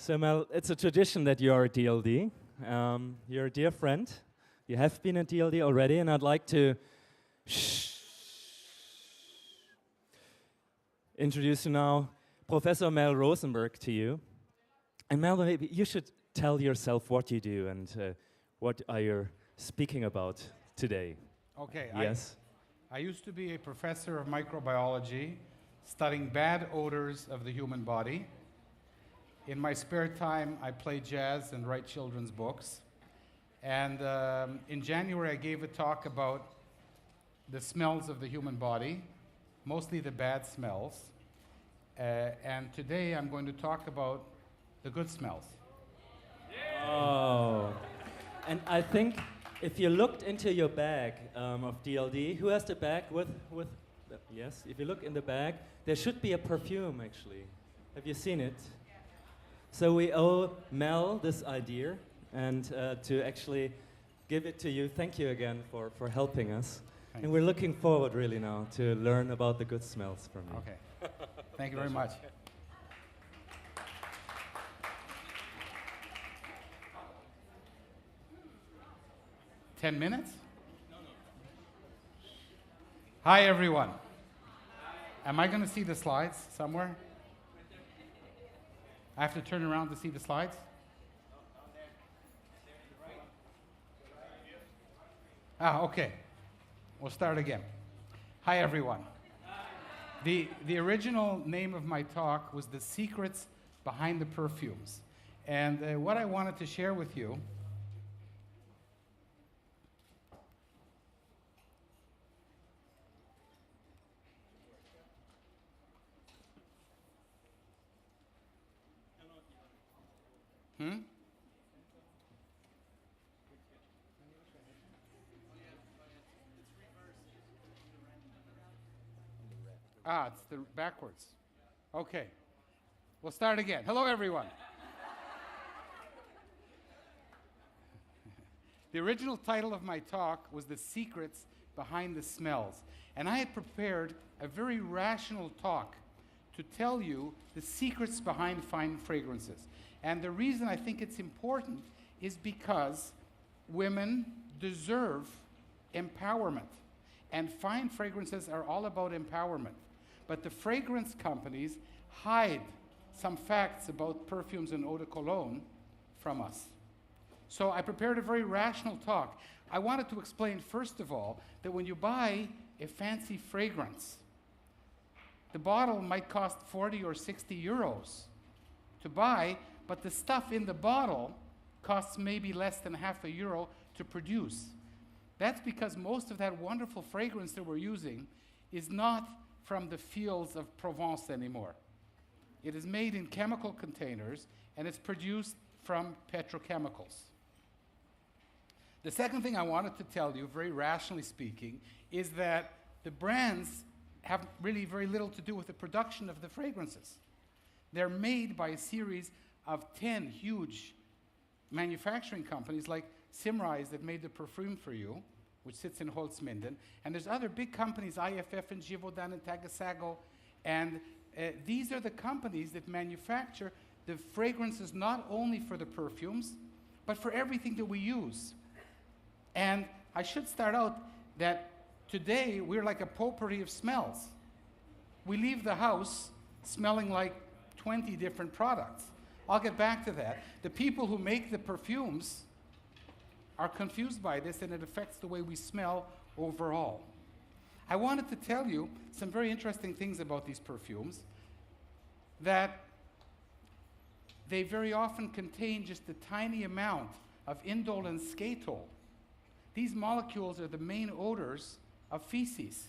So Mel, it's a tradition that you are a DLD. You're a dear friend. You have been a DLD already, and I'd like to introduce you now Professor Mel Rosenberg to you. And Mel, maybe you should tell yourself what you do and what are you speaking about today. Okay. Yes. I used to be a professor of microbiology, studying bad odors of the human body. In my spare time, I play jazz and write children's books. And in January, I gave a talk about the smells of the human body, mostly the bad smells. And today, I'm going to talk about the good smells. Oh. And I think if you looked into your bag of DLD, who has the bag with yes, if you look in the bag, there should be a perfume, actually. Have you seen it? So we owe Mel this idea, and to actually give it to you. Thank you again for helping us. Thanks. And we're looking forward really now to learn about the good smells from you. Okay. Thank you very much. 10 minutes? Hi, everyone. Am I going to see the slides somewhere? I have to turn around to see the slides? Okay. We'll start again. Hi, everyone. The original name of my talk was The Secrets Behind the Perfumes. And what I wanted to share with you it's the backwards. Okay. We'll start again. Hello, everyone. The original title of my talk was The Secrets Behind the Smells. And I had prepared a very rational talk to tell you the secrets behind fine fragrances. And the reason I think it's important is because women deserve empowerment. And fine fragrances are all about empowerment. But the fragrance companies hide some facts about perfumes and eau de cologne from us. So I prepared a very rational talk. I wanted to explain, first of all, that when you buy a fancy fragrance, the bottle might cost 40 or 60 euros to buy, but the stuff in the bottle costs maybe less than €0.50 to produce. That's because most of that wonderful fragrance that we're using is not from the fields of Provence anymore. It is made in chemical containers, and it's produced from petrochemicals. The second thing I wanted to tell you, very rationally speaking, is that the brands have really very little to do with the production of the fragrances. They're made by a series of 10 huge manufacturing companies like Symrise that made the perfume for you, which sits in Holzminden. And there's other big companies, IFF and Givaudan and Tagasago. And these are the companies that manufacture the fragrances not only for the perfumes, but for everything that we use. And I should start out that today we're like a potpourri of smells. We leave the house smelling like 20 different products. I'll get back to that. The people who make the perfumes are confused by this, and it affects the way we smell overall. I wanted to tell you some very interesting things about these perfumes, that they very often contain just a tiny amount of indole and skatole. These molecules are the main odors of feces.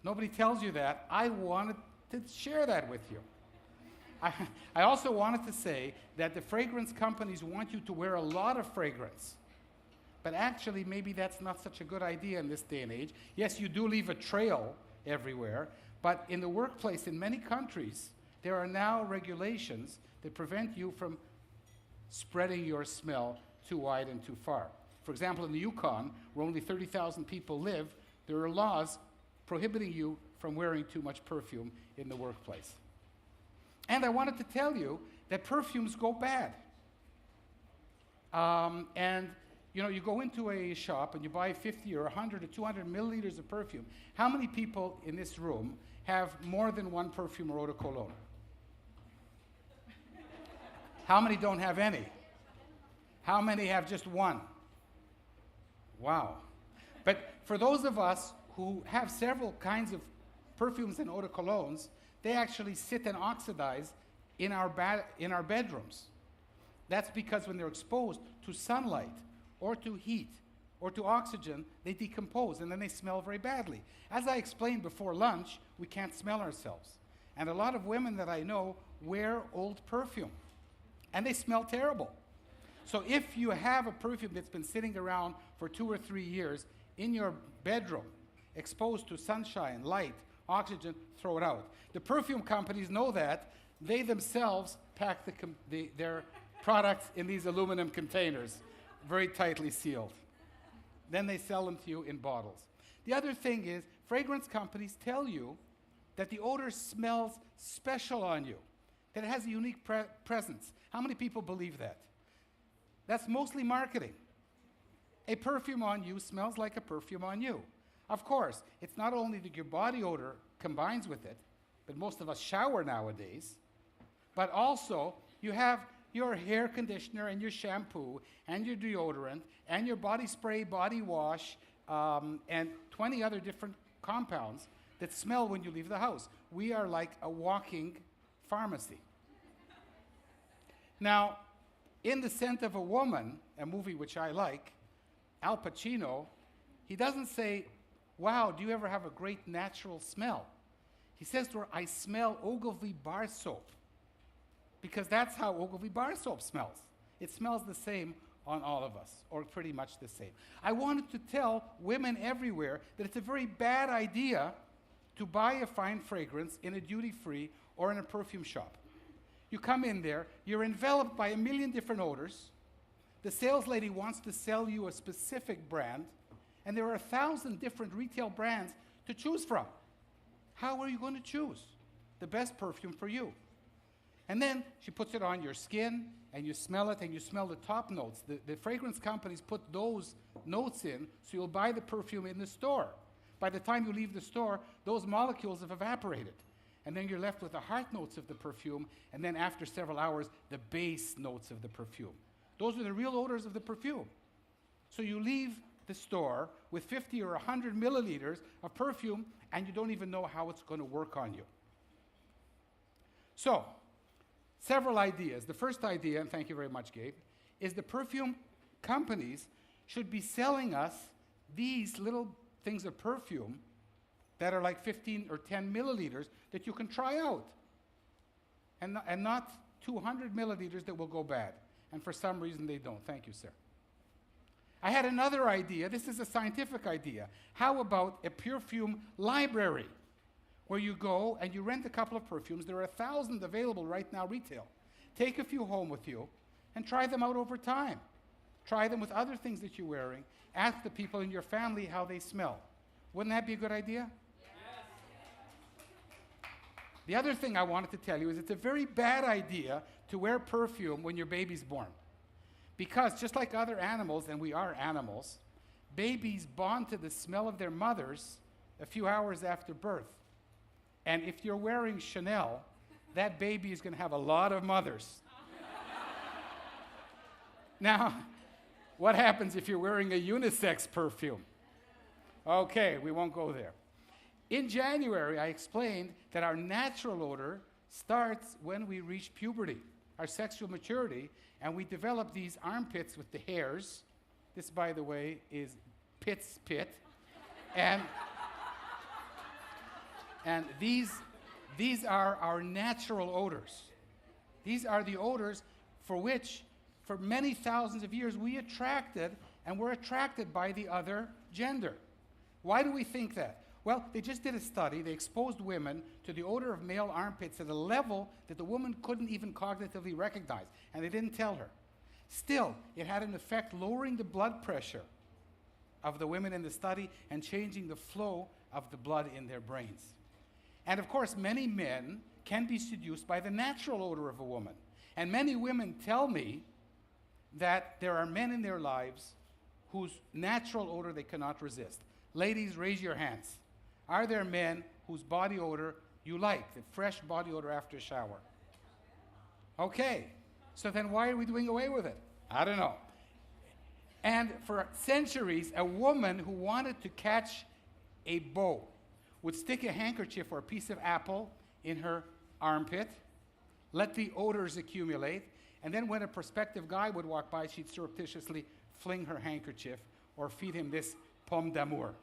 Nobody tells you that. I wanted to share that with you. I also wanted to say that the fragrance companies want you to wear a lot of fragrance. But actually, maybe that's not such a good idea in this day and age. Yes, you do leave a trail everywhere, but in the workplace in many countries, there are now regulations that prevent you from spreading your smell too wide and too far. For example, in the Yukon, where only 30,000 people live, there are laws prohibiting you from wearing too much perfume in the workplace. And I wanted to tell you that perfumes go bad. And you know, you go into a shop and you buy 50 or 100 or 200 milliliters of perfume. How many people in this room have more than one perfume or eau de cologne? How many don't have any? How many have just one? Wow. But for those of us who have several kinds of perfumes and eau de colognes, they actually sit and oxidize in our bedrooms. That's because when they're exposed to sunlight or to heat or to oxygen, they decompose and then they smell very badly. As I explained before lunch, we can't smell ourselves. And a lot of women that I know wear old perfume and they smell terrible. So if you have a perfume that's been sitting around for 2 or 3 years in your bedroom, exposed to sunshine, light, oxygen, throw it out. The perfume companies know that. They themselves pack their products in these aluminum containers, very tightly sealed. Then they sell them to you in bottles. The other thing is, fragrance companies tell you that the odor smells special on you, that it has a unique presence. How many people believe that? That's mostly marketing. A perfume on you smells like a perfume on you. Of course, it's not only that your body odor combines with it, but most of us shower nowadays, but also you have your hair conditioner and your shampoo and your deodorant and your body spray, body wash, and 20 other different compounds that smell when you leave the house. We are like a walking pharmacy. Now, in The Scent of a Woman, a movie which I like, Al Pacino, he doesn't say, "Wow, do you ever have a great natural smell?" He says to her, "I smell Ogilvy bar soap." Because that's how Ogilvy bar soap smells. It smells the same on all of us, or pretty much the same. I wanted to tell women everywhere that it's a very bad idea to buy a fine fragrance in a duty-free or in a perfume shop. You come in there, you're enveloped by a million different odors. The sales lady wants to sell you a specific brand, and there are 1,000 different retail brands to choose from. How are you going to choose the best perfume for you? And then she puts it on your skin, and you smell it, and you smell the top notes. The fragrance companies put those notes in, so you'll buy the perfume in the store. By the time you leave the store, those molecules have evaporated. And then you're left with the heart notes of the perfume, and then after several hours, the base notes of the perfume. Those are the real odors of the perfume. So you leave the store with 50 or 100 milliliters of perfume, and you don't even know how it's going to work on you. So, several ideas. The first idea, and thank you very much, Gabe, is the perfume companies should be selling us these little things of perfume that are like 15 or 10 milliliters that you can try out, and not 200 milliliters that will go bad. And for some reason they don't. Thank you, sir. I had another idea. This is a scientific idea. How about a perfume library where you go and you rent a couple of perfumes? There are 1,000 available right now retail. Take a few home with you and try them out over time. Try them with other things that you're wearing. Ask the people in your family how they smell. Wouldn't that be a good idea? The other thing I wanted to tell you is it's a very bad idea to wear perfume when your baby's born. Because just like other animals, and we are animals, babies bond to the smell of their mothers a few hours after birth. And if you're wearing Chanel, that baby is going to have a lot of mothers. Now, what happens if you're wearing a unisex perfume? Okay, we won't go there. In January, I explained that our natural odor starts when we reach puberty, our sexual maturity, and we develop these armpits with the hairs. This, by the way, is Pitt's pit. And these are our natural odors. These are the odors for which, for many thousands of years, we attracted and were attracted by the other gender. Why do we think that? Well, they just did a study. They exposed women to the odor of male armpits at a level that the woman couldn't even cognitively recognize, and they didn't tell her. Still, it had an effect lowering the blood pressure of the women in the study and changing the flow of the blood in their brains. And of course, many men can be seduced by the natural odor of a woman. And many women tell me that there are men in their lives whose natural odor they cannot resist. Ladies, raise your hands. Are there men whose body odor you like, the fresh body odor after a shower? Okay, so then why are we doing away with it? I don't know. And for centuries, a woman who wanted to catch a beau would stick a handkerchief or a piece of apple in her armpit, let the odors accumulate, and then when a prospective guy would walk by, she'd surreptitiously fling her handkerchief or feed him this pomme d'amour.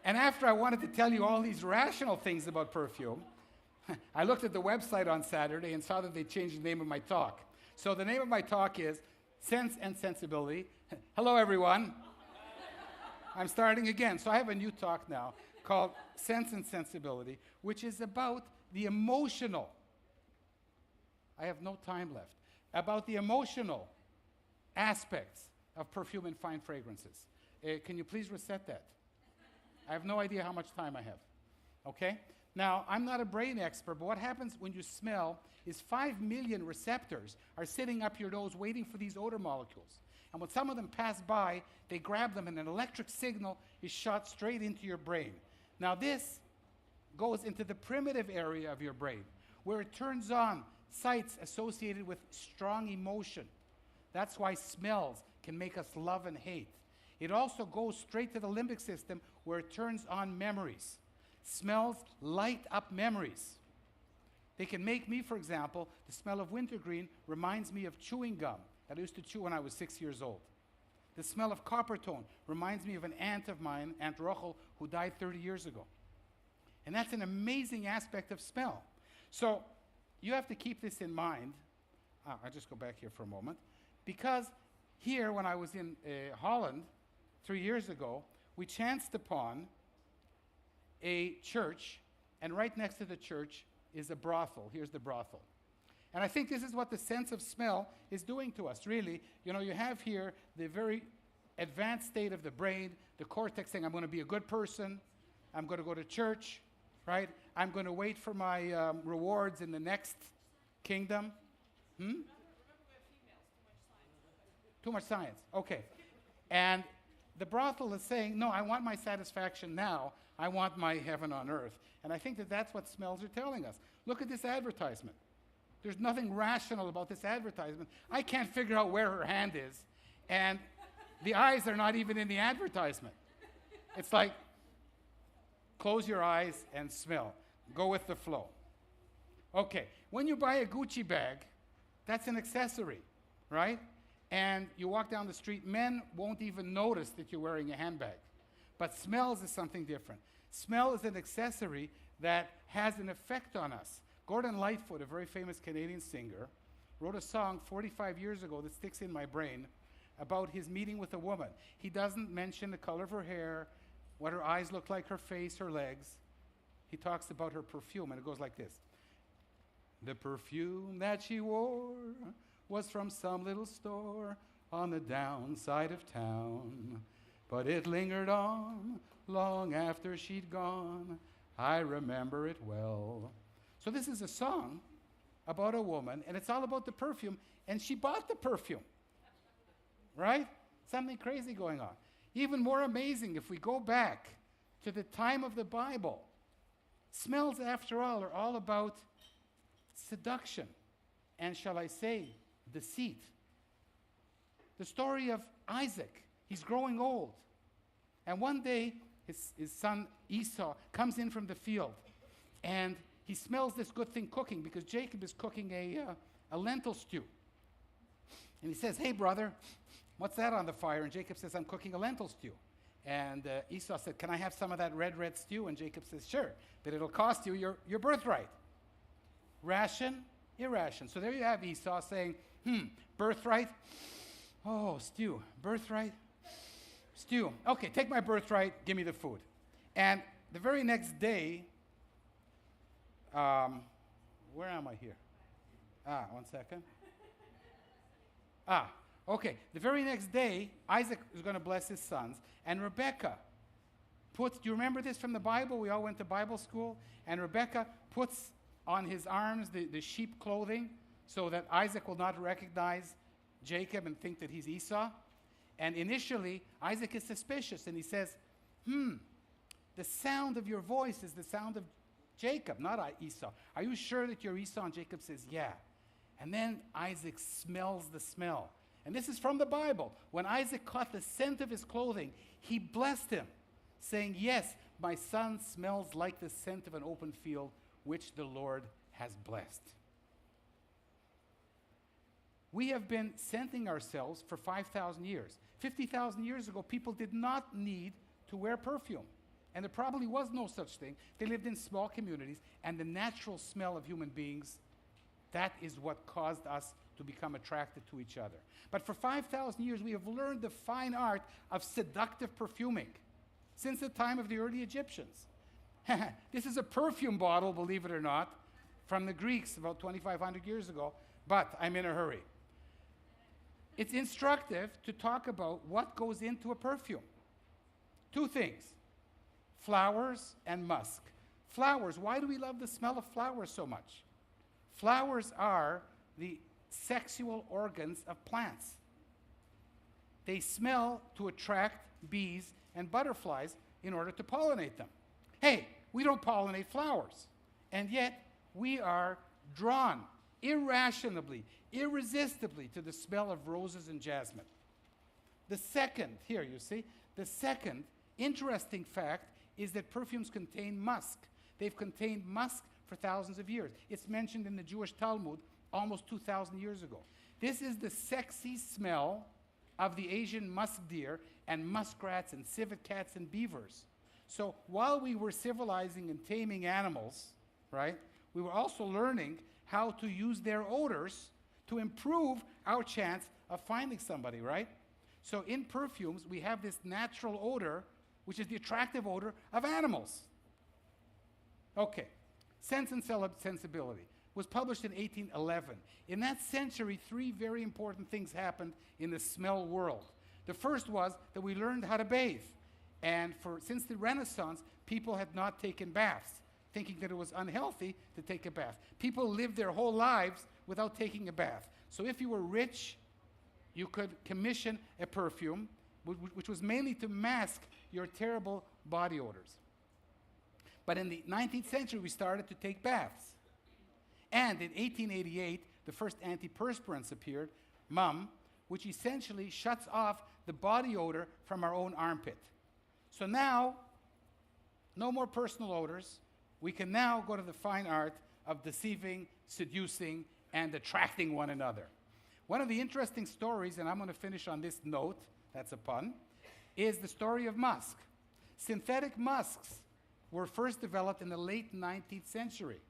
And after I wanted to tell you all these rational things about perfume, I looked at the website on Saturday and saw that they changed the name of my talk. So the name of my talk is Sense and Sensibility. Hello, everyone. I'm starting again. So I have a new talk now called Sense and Sensibility, which is about the emotional. I have no time left. About the emotional aspects of perfume and fine fragrances. Can you please reset that? I have no idea how much time I have. Okay? Now, I'm not a brain expert, but what happens when you smell is 5 million receptors are sitting up your nose waiting for these odor molecules. And when some of them pass by, they grab them and an electric signal is shot straight into your brain. Now, this goes into the primitive area of your brain, where it turns on sites associated with strong emotion. That's why smells can make us love and hate. It also goes straight to the limbic system, where it turns on memories. Smells light up memories. They can make me, for example, the smell of wintergreen reminds me of chewing gum that I used to chew when I was 6 years old. The smell of coppertone reminds me of an aunt of mine, Aunt Rochel, who died 30 years ago. And that's an amazing aspect of smell. So you have to keep this in mind. I'll just go back here for a moment. Because here, when I was in Holland 3 years ago, we chanced upon a church, and right next to the church is a brothel. Here's the brothel. And I think this is what the sense of smell is doing to us, really. You know, you have here the very advanced state of the brain, the cortex saying, I'm going to be a good person, I'm going to go to church, right? I'm going to wait for my rewards in the next kingdom. Remember, we're females, too much science. Okay. And the brothel is saying, no, I want my satisfaction now. I want my heaven on earth. And I think that that's what smells are telling us. Look at this advertisement. There's nothing rational about this advertisement. I can't figure out where her hand is. And the eyes are not even in the advertisement. It's like, close your eyes and smell. Go with the flow. Okay, when you buy a Gucci bag, that's an accessory, right? And you walk down the street, men won't even notice that you're wearing a handbag. But smells is something different. Smell is an accessory that has an effect on us. Gordon Lightfoot, a very famous Canadian singer, wrote a song 45 years ago that sticks in my brain about his meeting with a woman. He doesn't mention the color of her hair, what her eyes look like, her face, her legs. He talks about her perfume, and it goes like this. The perfume that she wore was from some little store on the downside of town. But it lingered on long after she'd gone. I remember it well. So this is a song about a woman, and it's all about the perfume, and she bought the perfume. Right? Something crazy going on. Even more amazing, if we go back to the time of the Bible, smells, after all, are all about seduction and, shall I say, deceit. The story of Isaac. He's growing old. And one day, his son Esau comes in from the field, and he smells this good thing cooking because Jacob is cooking a lentil stew. And he says, hey, brother, what's that on the fire? And Jacob says, I'm cooking a lentil stew. And Esau said, can I have some of that red stew? And Jacob says, sure, but it'll cost you your birthright. Ration, irration. So there you have Esau saying, birthright. Oh, stew. Birthright, stew. Okay, take my birthright, give me the food. And the very next day, where am I here? One second. Okay. The very next day, Isaac is going to bless his sons, and Rebekah do you remember this from the Bible? We all went to Bible school. And Rebekah puts on his arms the sheep clothing so that Isaac will not recognize Jacob and think that he's Esau. And initially, Isaac is suspicious, and he says, the sound of your voice is the sound of Jacob, not Esau. Are you sure that you're Esau? And Jacob says, yeah. And then Isaac smells the smell. And this is from the Bible. When Isaac caught the scent of his clothing, he blessed him, saying, yes, my son smells like the scent of an open field, which the Lord has blessed. We have been scenting ourselves for 5,000 years. 50,000 years ago, people did not need to wear perfume. And there probably was no such thing. They lived in small communities, and the natural smell of human beings, that is what caused us to become attracted to each other. But for 5,000 years, we have learned the fine art of seductive perfuming since the time of the early Egyptians. This is a perfume bottle, believe it or not, from the Greeks about 2,500 years ago, but I'm in a hurry. It's instructive to talk about what goes into a perfume. Two things, flowers and musk. Flowers, why do we love the smell of flowers so much? Flowers are the sexual organs of plants. They smell to attract bees and butterflies in order to pollinate them. Hey, we don't pollinate flowers, and yet we are drawn irrationally, irresistibly to the smell of roses and jasmine. The second interesting fact is that perfumes contain musk. They've contained musk for thousands of years. It's mentioned in the Jewish Talmud almost 2,000 years ago. This is the sexy smell of the Asian musk deer and muskrats and civet cats and beavers. So while we were civilizing and taming animals, right, we were also learning how to use their odors to improve our chance of finding somebody, right? So in perfumes, we have this natural odor, which is the attractive odor of animals. Okay, Sense and Sensibility was published in 1811. In that century, three very important things happened in the smell world. The first was that we learned how to bathe. And since the Renaissance, people had not taken baths, thinking that it was unhealthy to take a bath. People lived their whole lives without taking a bath. So if you were rich, you could commission a perfume, which was mainly to mask your terrible body odors. But in the 19th century, we started to take baths. And in 1888, the first antiperspirants appeared, MUM, which essentially shuts off the body odor from our own armpit. So now, no more personal odors. We can now go to the fine art of deceiving, seducing, and attracting one another. One of the interesting stories, and I'm going to finish on this note, that's a pun, is the story of musk. Synthetic musks were first developed in the late 19th century.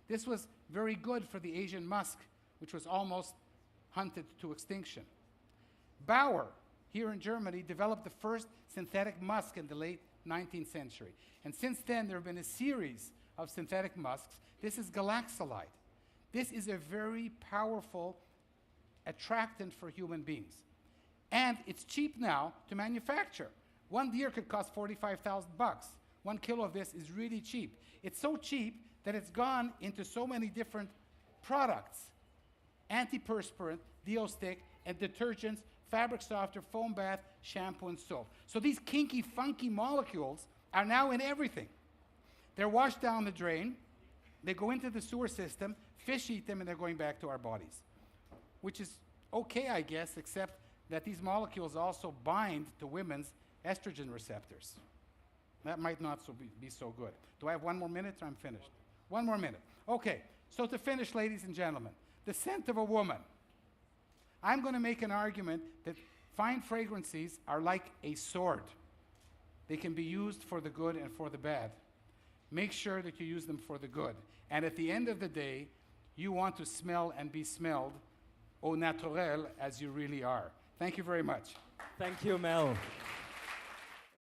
This was very good for the Asian musk, which was almost hunted to extinction. Bauer, here in Germany, developed the first synthetic musk in the late 19th century. And since then, there have been a series of synthetic musks. This is galaxolide. This is a very powerful attractant for human beings. And it's cheap now to manufacture. One deer could cost $45,000. 1 kilo of this is really cheap. It's so cheap that it's gone into so many different products. Antiperspirant, deo stick, and detergents, fabric softener, foam bath, shampoo, and soap. So these kinky, funky molecules are now in everything. They're washed down the drain, they go into the sewer system, fish eat them, and they're going back to our bodies. Which is okay, I guess, except that these molecules also bind to women's estrogen receptors. That might not be so good. Do I have 1 more minute or I'm finished? 1 more minute. Okay, so to finish, ladies and gentlemen, the scent of a woman. I'm going to make an argument that fine fragrances are like a sword. They can be used for the good and for the bad. Make sure that you use them for the good. And at the end of the day, you want to smell and be smelled au naturel as you really are. Thank you very much. Thank you, Mel.